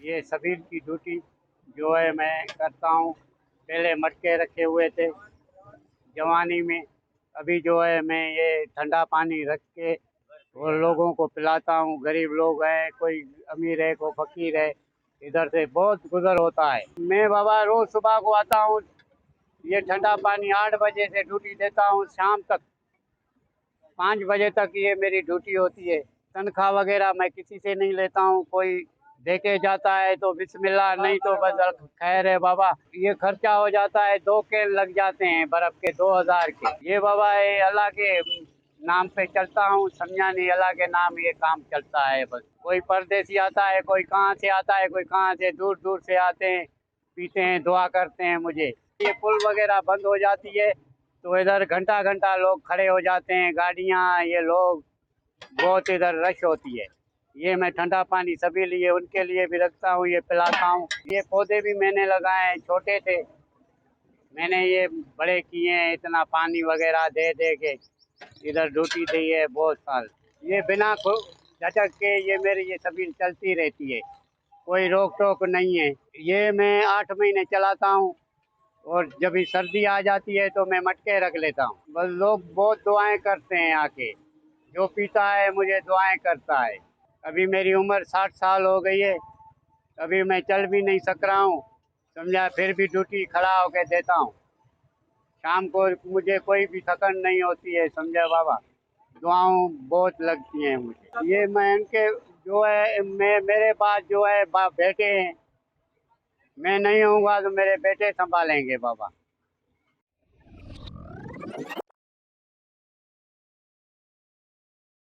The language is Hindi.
ये सभी की ड्यूटी जो है मैं करता हूँ। पहले मटके रखे हुए थे जवानी में। अभी जो है मैं ये ठंडा पानी रख के और लोगों को पिलाता हूँ। गरीब लोग हैं, कोई अमीर है, कोई फकीर है, इधर से बहुत गुजर होता है। मैं बाबा रोज सुबह को आता हूँ, ये ठंडा पानी 8 बजे से ड्यूटी देता हूँ, शाम तक 5 बजे तक ये मेरी ड्यूटी होती है। तनख्वाह वगैरह मैं किसी से नहीं लेता हूँ। कोई देके जाता है तो बिस्मिल्लाह, नहीं तो बस खैर है बाबा। ये खर्चा हो जाता है, 2 केन लग जाते हैं बर्फ के, 2000 के। ये बाबा ये अल्लाह के नाम पे चलता हूँ, समझा नहीं, अल्लाह के नाम ये काम चलता है बस। कोई परदेसी आता है, कोई कहाँ से आता है, कोई कहाँ से, दूर दूर से आते हैं, पीते हैं, दुआ करते हैं मुझे। ये पुल वगैरह बंद हो जाती है तो इधर घंटा घंटा लोग खड़े हो जाते हैं, गाड़ियाँ, ये लोग, बहुत इधर रश होती है। ये मैं ठंडा पानी सभी लिए, उनके लिए भी रखता हूँ, ये पिलाता हूँ। ये पौधे भी मैंने लगाए हैं, छोटे थे, मैंने ये बड़े किए हैं, इतना पानी वगैरह दे दे के इधर ड्यूटी दी है बहुत साल। ये बिना झटक के ये मेरी ये सभी चलती रहती है, कोई रोक टोक नहीं है। ये मैं 8 महीने चलाता हूँ और जब भी सर्दी आ जाती है तो मैं मटके रख लेता हूँ। बस लोग बहुत दुआएं करते हैं आके, जो पीता है मुझे दुआएं करता है। अभी मेरी उम्र 60 साल हो गई है, अभी मैं चल भी नहीं सक रहा हूँ, समझा, फिर भी ड्यूटी खड़ा होके देता हूँ। शाम को मुझे कोई भी थकन नहीं होती है, समझा बाबा। दुआओं बहुत लगती हैं मुझे। ये मैं इनके जो है, मैं मेरे पास जो है बेटे हैं, मैं नहीं होऊंगा तो मेरे बेटे संभालेंगे बाबा।